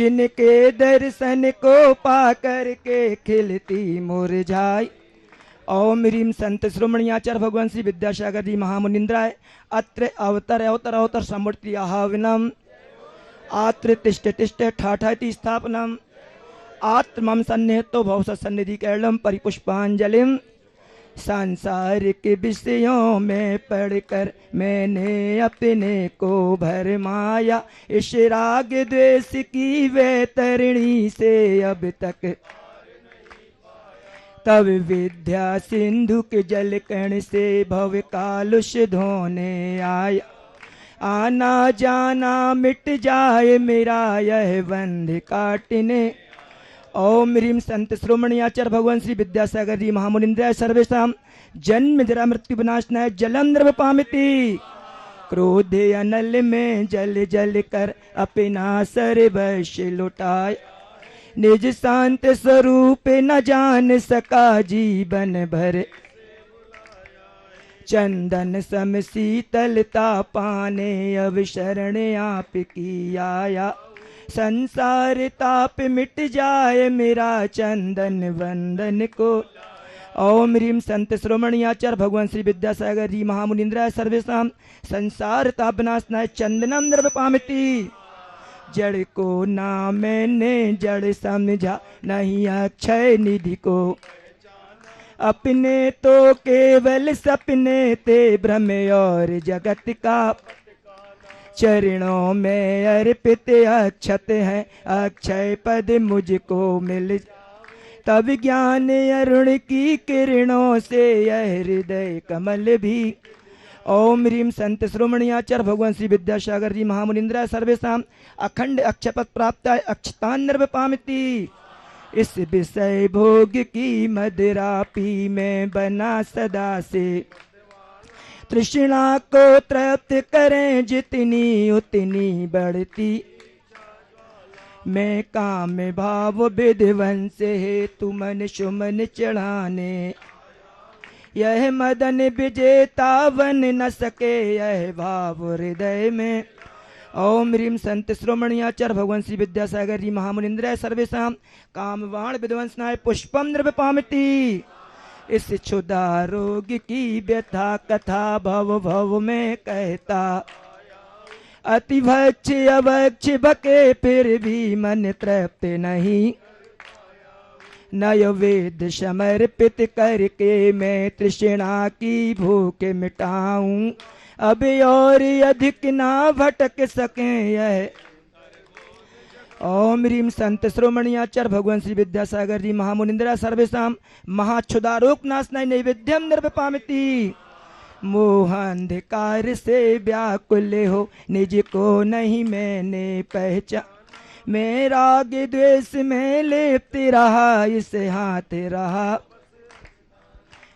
जिनके दर्शन को पाकर के खिलती मुरझाई। ओम ह्रीम संत श्रोमणियाचार्य भगवान श्री विद्यासागर जी महामुनिंद्राय अत्र अवतर अवतर अवतर समूर्ति आहाविनम आत्र तिष्ठ तिष्ठ ठाठाति स्थापनम आत्मम सन्निहितो भव सन्निधि कैलम परिपुष्पांजलिम। सांसारिक विषयों में पढ़कर मैंने अपने को भरमाया, इस राग द्वेष की वैतरणी से अब तक तब विद्या सिंधु के जल कण से भव कालुष धोने आया। आना जाना मिट जाए मेरा यह बंध काटने। ओम ह्रीम संत श्रोमणियाचार्य भगवान श्री विद्यासागर जी महामुनिंद्राय सर्वेषाम जन्म जरा मृत्यु विनाशनाय जलंधर पामिति। क्रोध अनल में जल जल कर अपना सर्वस्व लुटाए, निज शांत स्वरूप न जान सका जीवन भर। चंदन सम शीतलता पाने अब शरण आप की आया, संसार ताप मिट जाए मेरा चंदन वंदन को। ओम ह्रीम संत श्रोमणियाचार्य भगवान श्री विद्यासागर जी महामुनिंद्राय सर्वेषाम संसार ताप नाशनाय चंदनम द्रव्य पामिति। जड़ को ना मैंने जड़ समझा नहीं अक्षय निधि को, अपने तो केवल सपने थे भ्रम और जगत का। चरणों में अर्पित अक्षत है अक्षय पद मुझको मिल, तब ज्ञान अरुण की किरणों से यह हृदय कमल भी। ओम ह्रीम संत श्रोमणियाचार्य भगवान श्री विद्यासागर जी महामुनिंद्राय सर्वेषाम अखंड अक्षपद प्राप्त अक्षतान्नर्भ पामिति। इस विषय भोग की मदिरा पी में बना सदा से, तृष्णा को तृप्त करें जितनी उतनी बढ़ती। मैं काम भाव विध्वंस हेतु मन सुमन चढ़ाने, यह मदन विजेता बन न सके यह भाव हृदय में। ओम ह्रीम संत श्रोमणियाचार्य भगवान श्री विद्यासागर जी महामुनिंद्राय सर्वेषाम कामवाण विध्वंसनाय पुष्पम द्रव्य पामिति। इस क्षुधा रोग की व्यथा कथा भव भव में कहता, अति भक्ष अभक्ष बके फिर भी मन तृप्त नहीं। नय वेद समर्पित करके मैं तृष्णा की भूख मिटाऊं, अब और अधिक ना भटक सके यह। ओम ह्रीम संत श्रोमणियाचार्य भगवान श्री विद्यासागर जी महामुनिंद्राय सर्वेषाम महाक्षुदारोग नाशनाय नैवेद्यम द्रव्य पामिति। मोह अंधकार से व्याकुल हो निज को नहीं मैंने पहचान, मैं राग द्वेष में लिप्त रहा इस हाथ रहा।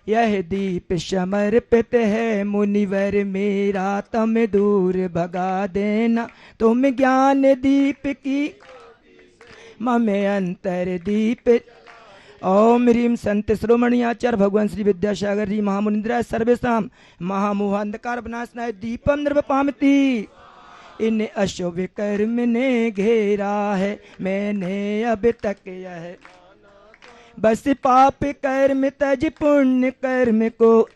यह दीप समर्पित है मुनिवर मेरा, तम दूर भगा देना तुम ज्ञान दीप की मम अंतर दीप। ओम ह्रीम संत श्रोमणियाचार्य भगवान श्री विद्यासागर जी महामुनिंद्राय सर्वेषाम महामोह अंधकार विनाशनाय दीपम द्रव्य पामिति। इन अशुभ कर्म ने घेरा है मैंने अब तक यह, बस पाप कर्म तज पुण्य कर्म को।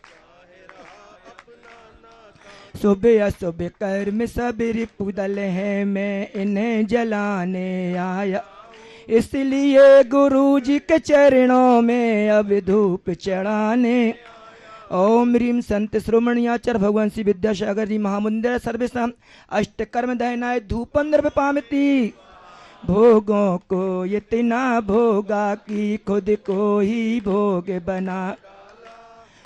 शुभ अशुभ कर्म सब रिपुदल है मैं इन्हें जलाने आया, इसलिए गुरु जी के चरणों में अब धूप चढ़ाने। ओम ह्रीम संत श्रोमणियाचार्य भगवान श्री विद्यासागर जी महामुनिंद्राय सर्वेषाम अष्ट कर्म दहनाय धूपम द्रव्य पामिति। भोगों को इतना भोगा कि खुद को ही भोग बना,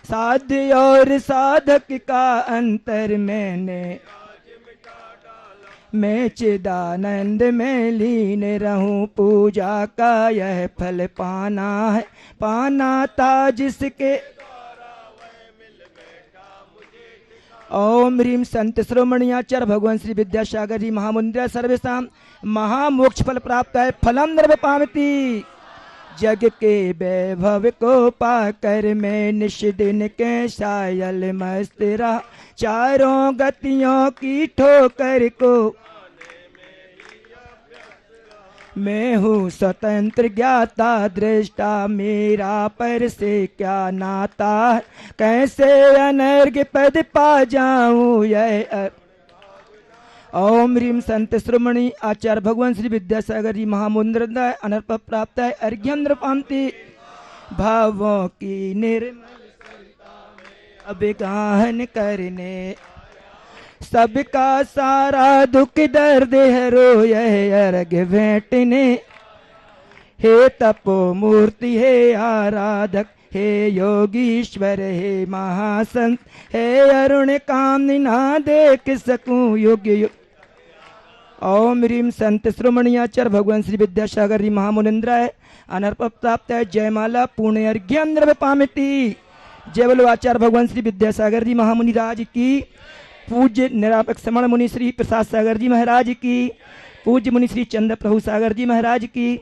साध्य और साधक का अंतर मैंने, मैं चिदानंद में लीन रहूं पूजा का यह फल पाना है, पाना था जिसके। ओम ह्रीम संत श्रोमणियाचार्य भगवान श्री विद्यासागर जी महामुनिंद्राय सर्वेषाम महामोक्ष फल प्राप्त है फलम द्रव्य पामिति। जग के वैभव को पाकर मैं निश दिन के सायल मस्त रहा, चारों गतियों की ठोकर को मैं हूँ स्वतंत्र ज्ञाता दृष्टा, मेरा पर से क्या नाता, कैसे अनर्घ पद पा जाऊं यह। ओम ह्रीम संत श्रोमणी आचार्य भगवान श्री विद्यासागर जी महामुंद्रदाय अनर्प प्राप्त है अर्घ्यम नृपांति, भावों की निर्मल अभिगाहन करने, सबका सारा दुख दर्द हरो यह अर्घ भेंटने। हे तपो मूर्ति हे आराधक, हे योगीश्वर हे महासंत, हे अरुण कामनी ना देख सकूं युग युग। ओम ह्रीम संत श्रोमणी आचार्य भगवान श्री विद्यासागर जी महामुनिंद्राय अनर्प प्राप्त है जयमाला पुण्य अर्घ्यम द्रव्य पामिति। जय बोलो आचार्य भगवान श्री विद्यासागर जी महामुनि राज की, पूज्य निरापक श्रमण मुनि श्री प्रसाद सागर जी महाराज की, पूज्य मुनि श्री चंद्र प्रभु सागर जी महाराज की,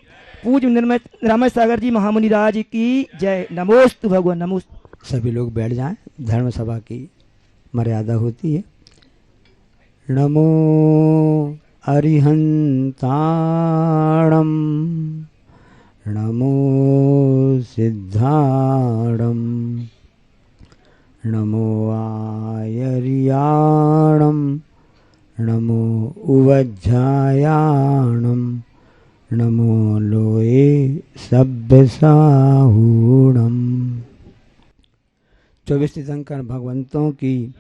पूज्य निर्मय रामेश सागर जी महामुनि राज की जय। नमोस्तु भगवान नमोस्तु। सभी लोग बैठ जाएं, धर्म सभा की मर्यादा होती है। नमो अरिहंताणम, नमो सिद्धाणम, नमो आयर्याणम, नमो उवज्झायाणम, नमो लोए सभ्यसाहूणम। 24 तीर्थंकर भगवंतों की,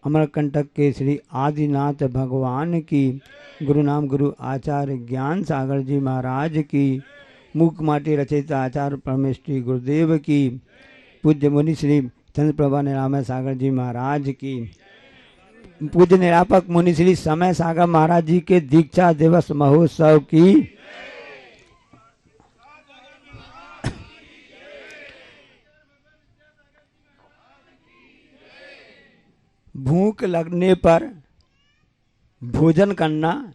अमरकंटक के श्री आदिनाथ भगवान की, गुरु नाम गुरु आचार्य ज्ञान सागर जी महाराज की, मूक माटी रचयिता आचार्य परमेश्वरी गुरुदेव की, पूज्य मुनि श्री चंद्रप्रभा निरामय सागर जी महाराज की, पूज्य निरापक मुनि श्री समय सागर महाराज जी के दीक्षा दिवस महोत्सव की, भूख लगने पर भोजन करना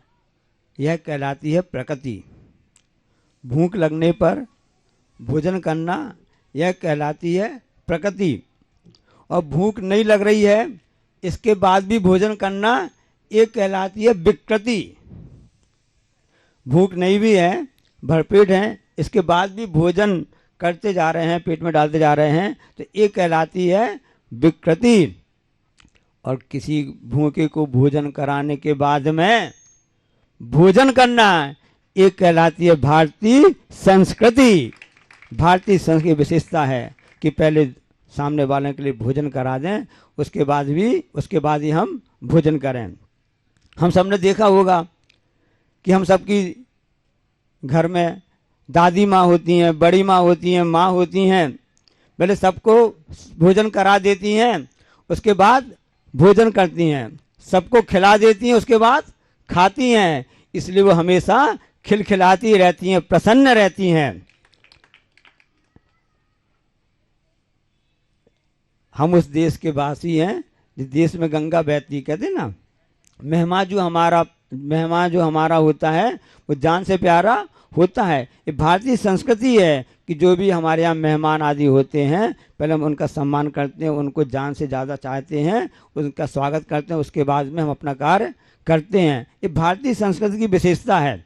यह कहलाती है प्रकृति। भूख लगने पर भोजन करना यह कहलाती है प्रकृति। और भूख नहीं लग रही है इसके बाद भी भोजन करना ये कहलाती है विकृति। भूख नहीं भी है, भरपेट है, इसके बाद भी भोजन करते जा रहे हैं, पेट में डालते जा रहे हैं, तो ये कहलाती है विकृति। और किसी भूखे को भोजन कराने के बाद में भोजन करना ये कहलाती है भारतीय संस्कृति। भारतीय संस्कृति की विशेषता है कि पहले सामने वाले के लिए भोजन करा दें, उसके बाद ही हम भोजन करें। हम सबने देखा होगा कि हम सबकी घर में दादी माँ होती हैं, बड़ी माँ होती हैं, माँ होती हैं, पहले सबको भोजन करा देती हैं, उसके बाद भोजन करती हैं, सबको खिला देती हैं, उसके बाद खाती हैं। इसलिए वो हमेशा खिलखिलाती रहती हैं, प्रसन्न रहती हैं। हम उस देश के वासी हैं जिस देश में गंगा बहती, कहते ना, मेहमान जो हमारा होता है वो जान से प्यारा होता है। ये भारतीय संस्कृति है कि जो भी हमारे यहाँ मेहमान आदि होते हैं पहले हम उनका सम्मान करते हैं, उनको जान से ज़्यादा चाहते हैं, उनका स्वागत करते हैं, उसके बाद में हम अपना कार्य करते हैं। ये भारतीय संस्कृति की विशेषता है।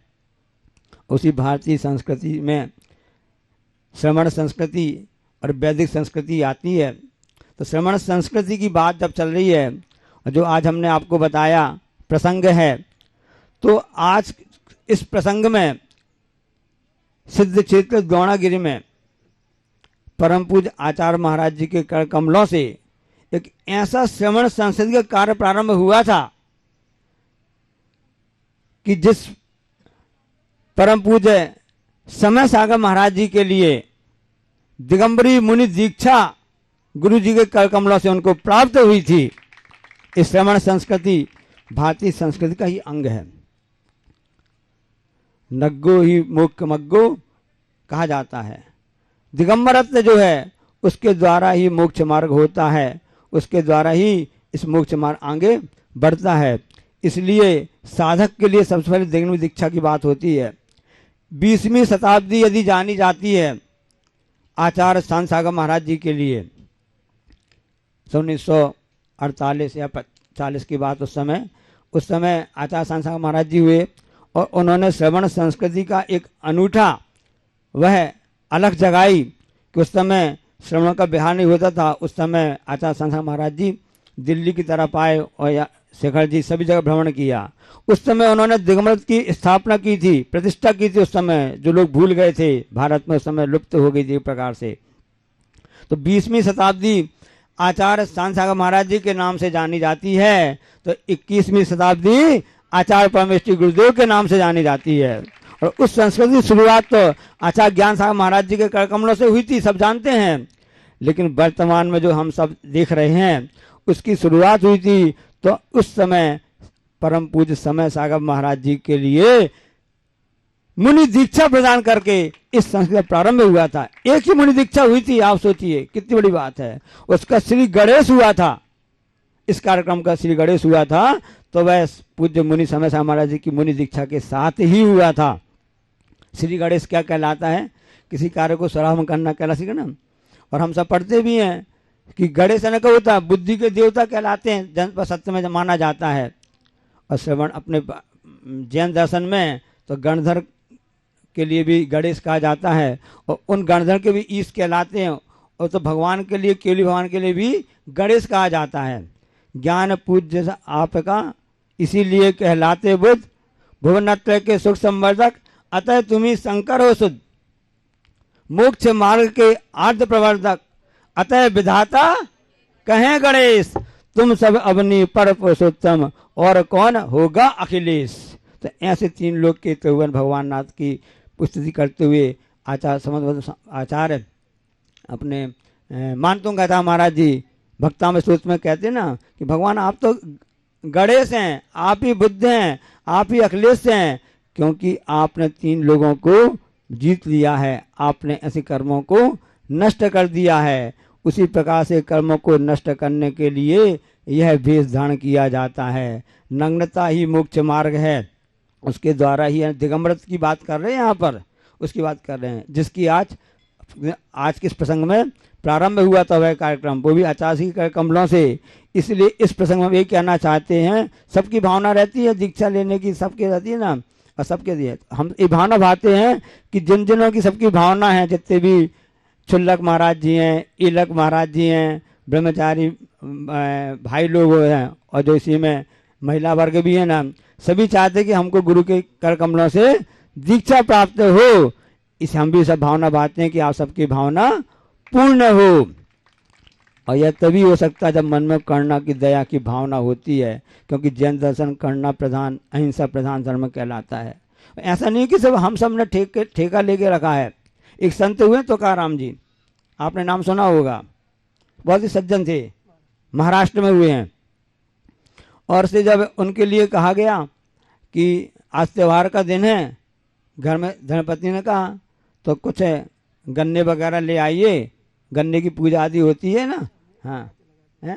उसी भारतीय संस्कृति में श्रमण संस्कृति और वैदिक संस्कृति आती है। तो श्रमण संस्कृति की बात जब चल रही है और जो आज हमने आपको बताया प्रसंग है, तो आज इस प्रसंग में सिद्ध क्षेत्र द्रोणागिरी में परम पूज्य आचार्य महाराज जी के कर कमलों से एक ऐसा श्रवण संस्कृति का कार्य प्रारंभ हुआ था कि जिस परम पूज्य समय सागर महाराज जी के लिए दिगंबरी मुनि दीक्षा गुरु जी के कर कमलों से उनको प्राप्त हुई थी। इस श्रवण संस्कृति भारतीय संस्कृति का ही अंग है। नग्गो ही मोक्ष मग्गो कहा जाता है। दिगंबरत्व जो है उसके द्वारा ही मोक्ष मार्ग होता है, उसके द्वारा ही इस मोक्ष मार्ग आगे बढ़ता है। इसलिए साधक के लिए सबसे पहले दिगंबरी दीक्षा की बात होती है। 20वीं शताब्दी यदि जानी जाती है आचार्य शांत सागर महाराज जी के लिए, 1948 या 40 की बात, उस समय आचार्य शांत सागर महाराज जी हुए और उन्होंने श्रवण संस्कृति का एक अनूठा वह अलग जगाई कि उस समय श्रवण का बिहार नहीं होता था। उस समय आचार्य संसार महाराज जी दिल्ली की तरफ आए और शेखर जी सभी जगह भ्रमण किया। उस समय उन्होंने दिगंबरत की स्थापना की थी, प्रतिष्ठा की थी। उस समय जो लोग भूल गए थे, भारत में उस समय लुप्त हो गई थी एक प्रकार से। तो 20वीं शताब्दी आचार्य शांतिसागर महाराज जी के नाम से जानी जाती है, तो 21वीं शताब्दी आचार्य परमेश्वरी गुरुदेव के नाम से जानी जाती है। और उस संस्कृति की शुरुआत तो आचार्य ज्ञान सागर महाराज जी के कर कमलों से हुई थी, सब जानते हैं। लेकिन वर्तमान में जो हम सब देख रहे हैं उसकी शुरुआत हुई थी तो उस समय परम पूज्य समय सागर महाराज जी के लिए मुनि दीक्षा प्रदान करके इस संस्कृत प्रारंभ हुआ था। एक ही मुनि दीक्षा हुई थी, आप सोचिए कितनी बड़ी बात है। उसका श्री गणेश हुआ था, इस कार्यक्रम का श्री गणेश हुआ था तो वह पूज्य मुनि समय सागर महाराज जी की मुनि दीक्षा के साथ ही हुआ था। श्री गणेश क्या कहलाता है? किसी कार्य को सराहना करना कहलाता ना। और हम सब पढ़ते भी हैं कि गणेश ने क्या होता है, बुद्धि के देवता कहलाते हैं, जन पर सत्य में माना जाता है। और श्रवण अपने जैन दर्शन में तो गणधर के लिए भी गणेश कहा जाता है और उन गणधर के भी ईश कहलाते हैं। और तो भगवान के लिए, केवली भगवान के लिए भी गणेश कहा जाता है। ज्ञान पूज्य आपका इसीलिए कहलाते बुद्ध, भुवनत्रय के सुख संवर्धक, अतः तुम्ही शंकर हो शुद्ध, मोक्ष मार्ग के आर्ध प्रवर्धक, अतः विधाता कहें गणेश, तुम सब अवनी पर पुरुषोत्तम, और कौन होगा अखिलेश। तो ऐसे 3 लोग के त्रिभुवन भगवान नाथ की स्तुति करते हुए आचार्य अपने मानतुंग गदा महाराज जी भक्तामृत स्तोत्र में कहते हैं ना कि भगवान आप तो गणेश हैं, आप ही बुद्ध हैं, आप ही अखिलेश हैं, क्योंकि आपने 3 लोगों को जीत लिया है, आपने ऐसे कर्मों को नष्ट कर दिया है। उसी प्रकार से कर्मों को नष्ट करने के लिए यह वेश धारण किया जाता है। नग्नता ही मोक्ष मार्ग है, उसके द्वारा ही दिगंबरत की बात कर रहे हैं, यहाँ पर उसकी बात कर रहे हैं, जिसकी आज किस प्रसंग में प्रारंभ हुआ था वह कार्यक्रम, वो भी आचार्य के कमलों से। इसलिए इस प्रसंग में ये कहना चाहते हैं, सबकी भावना रहती है दीक्षा लेने की, सबकी रहती है ना, और सबके दिए हम ये भावना भाते हैं कि जिन जिनों की सबकी भावना है, जितने भी छुल्लक महाराज जी हैं, ईलक महाराज जी हैं, ब्रह्मचारी भाई लोग हैं, और जो इसी में महिला वर्ग भी है ना, सभी चाहते हैं कि हमको गुरु के कर कमलों से दीक्षा प्राप्त हो। इसे हम भी सब भावना भाते हैं कि आप सबकी भावना पूर्ण हो। और यह तभी हो सकता है जब मन में करुणा की, दया की भावना होती है, क्योंकि जैन दर्शन करुणा प्रधान, अहिंसा प्रधान धर्म कहलाता है। ऐसा नहीं कि सब हम सब ने ठेका लेके रखा है। एक संत हुए तुकाराम जी, आपने नाम सुना होगा, बहुत ही सज्जन थे, महाराष्ट्र में हुए हैं। और से जब उनके लिए कहा गया कि आज त्योहार का दिन है, घर में धर्मपत्नी ने कहा तो कुछ गन्ने वगैरह ले आइए, गन्ने की पूजा आदि होती है ना। हाँ है,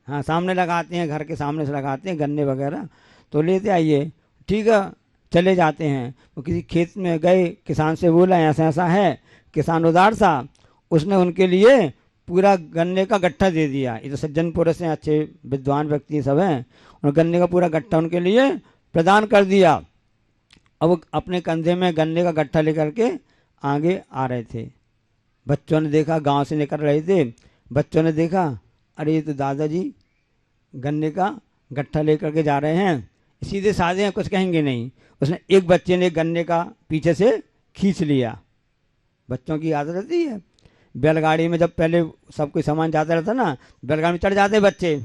हाँ सामने लगाते हैं, घर के सामने से लगाते हैं गन्ने वगैरह, तो लेते आइए। ठीक है, चले जाते हैं। वो किसी खेत में गए, किसान से बोला ऐसा ऐसा है, किसान उदार सा, उसने उनके लिए पूरा गन्ने का गट्ठा दे दिया। ये तो सज्जन पुरुष हैं, अच्छे विद्वान व्यक्ति सब हैं, और गन्ने का पूरा गट्ठा उनके लिए प्रदान कर दिया। अब वो अपने कंधे में गन्ने का गट्ठा लेकर के आगे आ रहे थे। बच्चों ने देखा, गांव से निकल रहे थे, बच्चों ने देखा, अरे ये तो दादाजी गन्ने का गट्ठा लेकर के जा रहे हैं, सीधे साधे हैं, कुछ कहेंगे नहीं। उसने एक बच्चे ने गन्ने का पीछे से खींच लिया। बच्चों की आदत रहती है, बैलगाड़ी में जब पहले सब कोई सामान जाता रहता ना, बैलगाड़ी में चढ़ जाते बच्चे,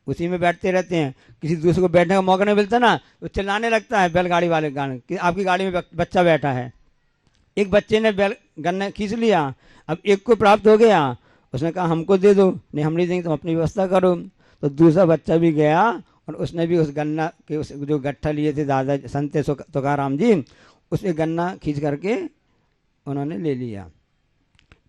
उसी में बैठते रहते हैं, किसी दूसरे को बैठने का मौका नहीं मिलता ना, वो चिल्लाने लगता है बैलगाड़ी वाले गाने कि आपकी गाड़ी में बच्चा बैठा है। एक बच्चे ने गन्ना खींच लिया, अब एक को प्राप्त हो गया, उसने कहा हमको दे दो, नहीं हम नहीं देंगे, तुम अपनी व्यवस्था करो। तो दूसरा बच्चा भी गया और उसने भी उस गन्ना के उस जो गट्ठा लिए थे दादा संत तुकाराम जी, उसे गन्ना खींच करके उन्होंने ले लिया।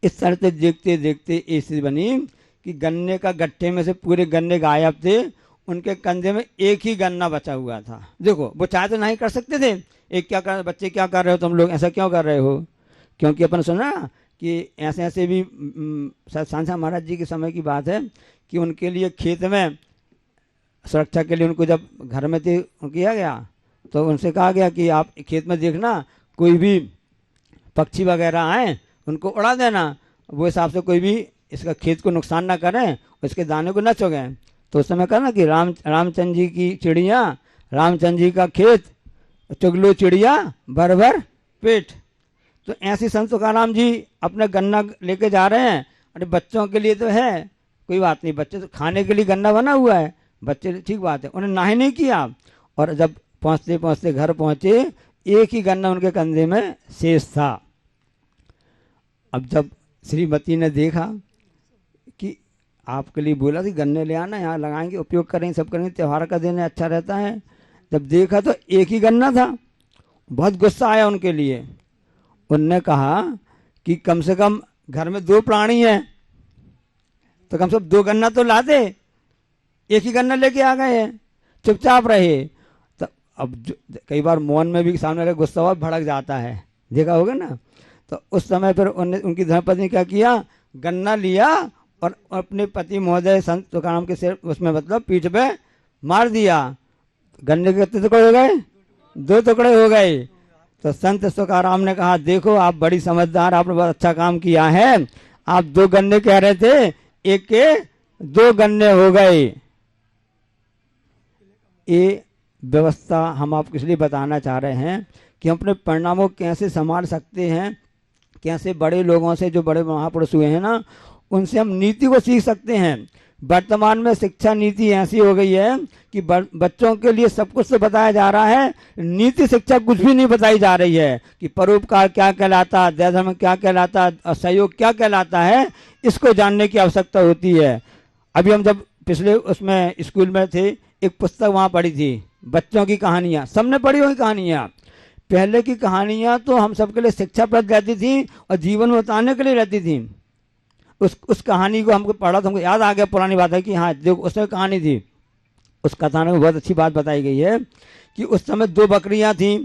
इस तरह से देखते देखते ये स्थिति बनी कि गन्ने का गट्ठे में से पूरे गन्ने गायब थे, उनके कंधे में एक ही गन्ना बचा हुआ था। देखो वो चाहे तो नहीं कर सकते थे, एक क्या कर, बच्चे क्या कर रहे हो तुम लोग, ऐसा क्यों कर रहे हो? क्योंकि अपन सुना कि ऐसे ऐसे भी सांसा महाराज जी के समय की बात है कि उनके लिए खेत में सुरक्षा के लिए उनको जब घर में थे किया गया तो उनसे कहा गया कि आप खेत में देखना कोई भी पक्षी वगैरह आए उनको उड़ा देना, वो हिसाब से कोई भी इसका खेत को नुकसान ना करें, इसके दाने को न चुगें। तो उस समय कहा ना कि रामचंद्र जी की चिड़िया, रामचंद्र जी का खेत, चुगलो चिड़िया भर भर पेट। तो ऐसे संत तुकाराम जी अपना गन्ना लेके जा रहे हैं। अरे बच्चों के लिए तो है, कोई बात नहीं, बच्चे तो खाने के लिए गन्ना बना हुआ है, बच्चे ठीक बात है, उन्हें ना ही नहीं किया। और जब पहुँचते पहुँचते घर पहुँचे, एक ही गन्ना उनके कंधे में शेष था। अब जब श्रीमती ने देखा कि आपके लिए बोला थी गन्ने ले आना, यहाँ लगाएंगे, उपयोग करेंगे, सब करेंगे, त्यौहार का दिन है, अच्छा रहता है। जब देखा तो एक ही गन्ना था। बहुत गुस्सा आया उनके लिए। उनने कहा कि कम से कम घर में 2 प्राणी हैं तो कम से कम 2 गन्ना तो ला दे, एक ही गन्ना लेके आ गए हैं, चुपचाप रहे। तो अब कई बार मौन में भी सामने का गुस्सा हुआ भड़क जाता है, देखा होगा ना। तो उस समय फिर उनकी धर्मपत्नी क्या किया, गन्ना लिया और अपने पति महोदय संत तुकाराम के सिर उसमें मतलब पीठ पे मार दिया। गन्ने के कितने टुकड़े हो गए, 2 टुकड़े हो गए। तो संत तुकाराम ने कहा देखो आप बड़ी समझदार, आपने बहुत अच्छा काम किया है, आप 2 गन्ने कह रहे थे, एक के 2 गन्ने हो गए। ये व्यवस्था हम आपको इसलिए बताना चाह रहे हैं कि हम अपने परिणामों को कैसे संभाल सकते हैं, कैसे बड़े लोगों से, जो बड़े महापुरुष हुए हैं ना, उनसे हम नीति को सीख सकते हैं। वर्तमान में शिक्षा नीति ऐसी हो गई है कि बच्चों के लिए सब कुछ तो बताया जा रहा है, नीति शिक्षा कुछ भी नहीं बताई जा रही है कि परोपकार क्या कहलाता, दया धर्म क्या कहलाता, असहयोग क्या कहलाता है, इसको जानने की आवश्यकता होती है। अभी हम जब पिछले उसमें स्कूल में थे, एक पुस्तक वहाँ पढ़ी थी, बच्चों की कहानियाँ, सबने पढ़ी हुई कहानियाँ। पहले की कहानियाँ तो हम सबके लिए शिक्षाप्रद रहती थी और जीवन में उतारने के लिए रहती थी। उस कहानी को हमको पढ़ा तो हमको याद आ गया, पुरानी बात है कि हाँ देखो उसमें कहानी थी। उस कथानक में बहुत अच्छी बात बताई गई है कि उस समय 2 बकरियां थीं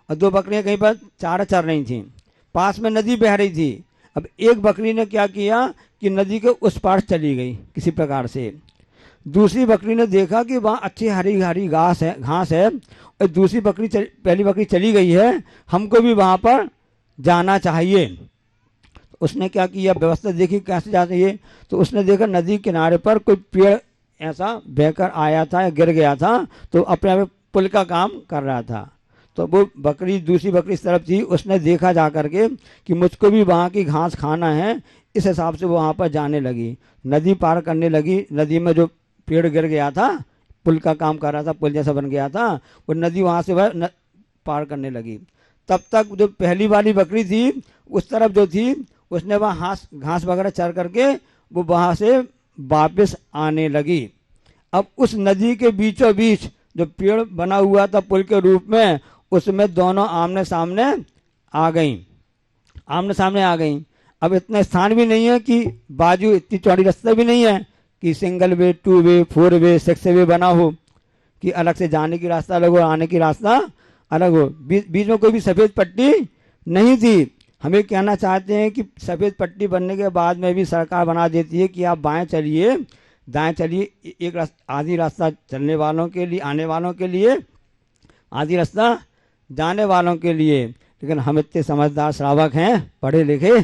और 2 बकरियां कहीं पर चारा चर रही थीं, पास में नदी बह रही थी। अब एक बकरी ने क्या किया कि नदी के उस पार चली गई किसी प्रकार से। दूसरी बकरी ने देखा कि वहाँ अच्छी हरी हरी घास है और दूसरी बकरी पहली बकरी चली गई है, हमको भी वहाँ पर जाना चाहिए। उसने क्या किया, व्यवस्था देखी कैसे जाती है। तो उसने देखा नदी किनारे पर कोई पेड़ ऐसा बहकर आया था या गिर गया था, तो अपने आप पुल का काम कर रहा था। तो वो बकरी, दूसरी बकरी इस तरफ थी, उसने देखा जा करके कि मुझको भी वहाँ की घास खाना है, इस हिसाब से वो वहाँ पर जाने लगी, नदी पार करने लगी। नदी में जो पेड़ गिर गया था, पुल का काम कर रहा था, पुल जैसा बन गया था, वो नदी वहाँ से वह पार करने लगी। तब तक जो पहली वाली बकरी थी उस तरफ जो थी, उसने वहाँ घास वगैरह चर करके वो वहाँ से वापस आने लगी। अब उस नदी के बीचों बीच जो पेड़ बना हुआ था पुल के रूप में, उसमें दोनों आमने सामने आ गई। अब इतना स्थान भी नहीं है कि बाजू, इतनी चौड़ी रास्ता भी नहीं है कि सिंगल वे, 2 वे, 4 वे, 6 वे बना हो कि अलग से जाने की रास्ता अलग हो, आने की रास्ता अलग हो। बीच में कोई भी सफ़ेद पट्टी नहीं थी। हमें कहना चाहते हैं कि सफ़ेद पट्टी बनने के बाद में भी सरकार बना देती है कि आप बाएं चलिए, दाएं चलिए, एक आधी रास्ता चलने वालों के लिए, आने वालों के लिए, आधी रास्ता जाने वालों के लिए। लेकिन हम इतने समझदार श्रावक हैं, पढ़े लिखे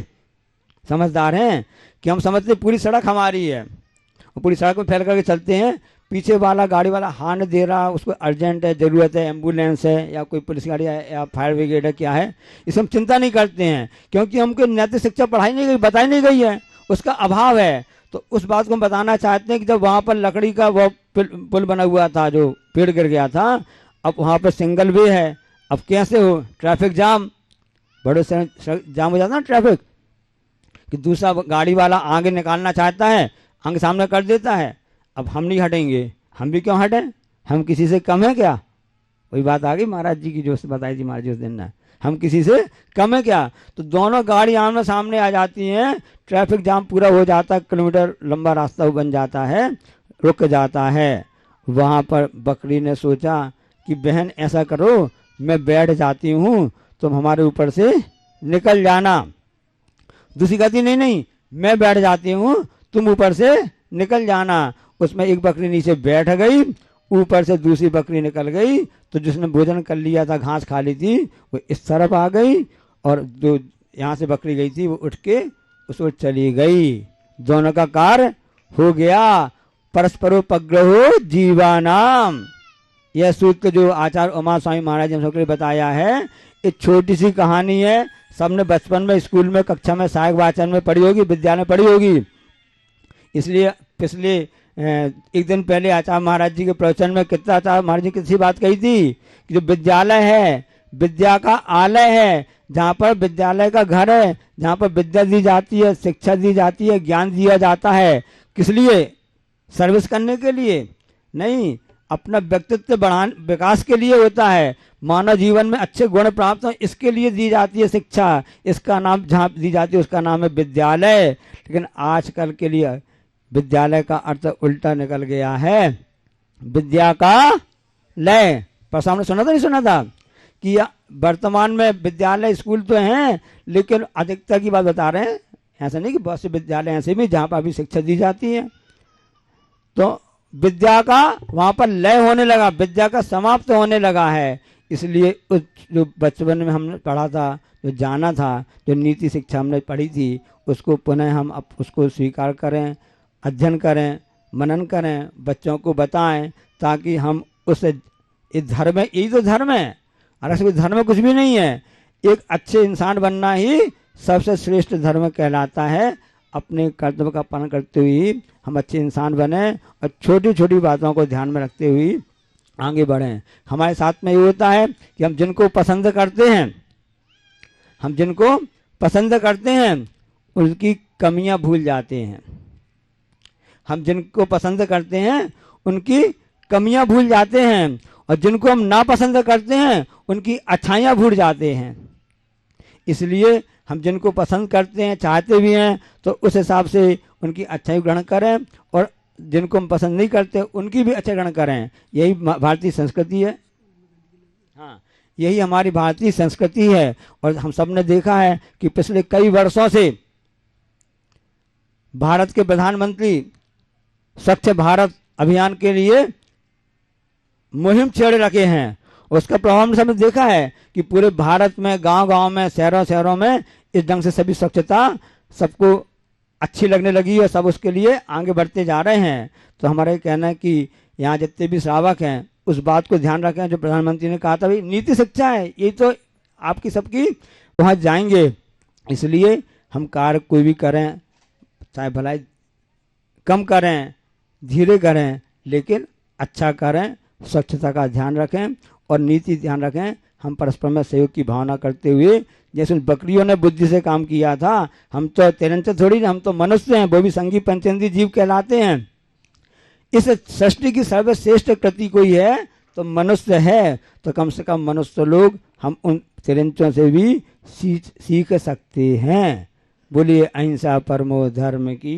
समझदार हैं कि हम समझते पूरी सड़क हमारी है और पूरी सड़क में फैल करके चलते हैं। पीछे वाला गाड़ी वाला हार्न दे रहा, उसको अर्जेंट है, ज़रूरत है, एम्बुलेंस है या कोई पुलिस गाड़ी है या फायर ब्रिगेड है, क्या है, इसे हम चिंता नहीं करते हैं क्योंकि हमको नैतिक शिक्षा पढ़ाई नहीं गई, बताई नहीं गई है, उसका अभाव है। तो उस बात को हम बताना चाहते हैं कि जब वहाँ पर लकड़ी का वो पुल बना हुआ था, जो पेड़ गिर गया था, अब वहाँ पर सिंगल वे है। अब कैसे हो, ट्रैफिक जाम, बड़े जाम हो जाता ना ट्रैफिक, कि दूसरा गाड़ी वाला आगे निकालना चाहता है, आगे सामने कर देता है। अब हम नहीं हटेंगे, हम भी क्यों हटें, हम किसी से कम है क्या? वही बात आ गई महाराज जी की जो बताई थी महाराज जी उस दिन ना, हम किसी से कम है क्या? तो दोनों गाड़ी आमने सामने आ जाती हैं, ट्रैफिक जाम पूरा हो जाता है, किलोमीटर लंबा रास्ता बन जाता है, रुक जाता है। वहाँ पर बकरी ने सोचा कि बहन ऐसा करो, मैं बैठ जाती हूँ, तुम हमारे ऊपर से निकल जाना। दूसरी कहती नहीं, मैं बैठ जाती हूँ, तुम ऊपर से निकल जाना। उसमें एक बकरी नीचे बैठ गई ऊपर से दूसरी बकरी निकल गई, तो जिसने भोजन कर लिया था, घास खा ली थी, वो इस तरफ आ गई, और जो यहाँ से बकरी गई थी वो उठ के उसको चली गई। दोनों का कार्य हो गया। परस्परोपग्रहो जीवानाम, यह सूत्र जो आचार्य उमा स्वामी महाराज ने सबके लिए बताया है, एक छोटी सी कहानी है। सबने बचपन में स्कूल में कक्षा में सहायक वाचन में पढ़ी होगी, विद्यालय में पढ़ी होगी। इसलिए पिछले एक दिन पहले आचार्य महाराज जी के प्रवचन में कितना आचार्य महाराज जी किसी बात कही थी कि जो विद्यालय है विद्या का आलय है, जहाँ पर विद्यालय का घर है, जहाँ पर विद्या दी जाती है, शिक्षा दी जाती है, ज्ञान दिया जाता है। किस लिए? सर्विस करने के लिए नहीं, अपना व्यक्तित्व बढ़ाने विकास के लिए होता है। मानव जीवन में अच्छे गुण प्राप्त हो इसके लिए दी जाती है शिक्षा। इसका नाम जहाँ दी जाती है उसका नाम है विद्यालय। लेकिन आजकल के लिए विद्यालय का अर्थ उल्टा निकल गया है, विद्या का लय। पर सामने सुना था नहीं सुना था कि वर्तमान में विद्यालय स्कूल तो हैं, लेकिन अधिकतर की बात बता रहे हैं। ऐसा नहीं कि बहुत से विद्यालय ऐसे भी जहाँ पर अभी शिक्षा दी जाती है, तो विद्या का वहाँ पर लय होने लगा, विद्या का समाप्त होने लगा है। इसलिए उस जो बचपन में हमने पढ़ा था, जो जाना था, जो नीति शिक्षा हमने पढ़ी थी, उसको पुनः हम अब उसको स्वीकार करें, अध्ययन करें, मनन करें, बच्चों को बताएं, ताकि हम उस धर्म में, यही तो धर्म है, अरे धर्म में कुछ भी नहीं है। एक अच्छे इंसान बनना ही सबसे श्रेष्ठ धर्म कहलाता है। अपने कर्तव्य का पालन करते हुए हम अच्छे इंसान बने और छोटी छोटी बातों को ध्यान में रखते हुए आगे बढ़ें। हमारे साथ में ये होता है कि हम जिनको पसंद करते हैं उनकी कमियां भूल जाते हैं। हम जिनको पसंद करते हैं उनकी कमियां भूल जाते हैं, और जिनको हम नापसंद करते हैं उनकी अच्छाइयां भूल जाते हैं। इसलिए हम जिनको पसंद करते हैं, चाहते भी हैं, तो उस हिसाब से उनकी अच्छाई ग्रहण करें, और जिनको हम पसंद नहीं करते उनकी भी अच्छा ग्रहण करें। यही भारतीय संस्कृति है। हाँ, यही हमारी भारतीय संस्कृति है। और हम सब ने देखा है कि पिछले कई वर्षों से भारत के प्रधानमंत्री स्वच्छ भारत अभियान के लिए मुहिम छेड़ रखे हैं। उसका प्रभाव हमने सब देखा है कि पूरे भारत में, गांव-गांव में, शहरों में इस ढंग से सभी स्वच्छता सबको अच्छी लगने लगी और सब उसके लिए आगे बढ़ते जा रहे हैं। तो हमारा ये कहना है कि यहाँ जितने भी श्रावक हैं उस बात को ध्यान रखें जो प्रधानमंत्री ने कहा था, भाई नीति शिक्षा है, ये तो आपकी सबकी पहुँच जाएंगे। इसलिए हम कार्य कोई भी करें, चाहे भलाई कम करें, धीरे करें, लेकिन अच्छा करें, स्वच्छता का ध्यान रखें और नीति ध्यान रखें। हम परस्पर में सहयोग की भावना करते हुए, जैसे उन बकरियों ने बुद्धि से काम किया था, हम तो तिरंचे थोड़ी, हम तो मनुष्य हैं, वो भी संगी पंचेंद्रीय जीव कहलाते हैं। इस सृष्टि की सर्वश्रेष्ठ कृति कोई है तो मनुष्य है, तो कम से कम मनुष्य लोग हम उन तिरंचों से भी सीख सकते हैं। बोलिए अहिंसा परमो धर्म की।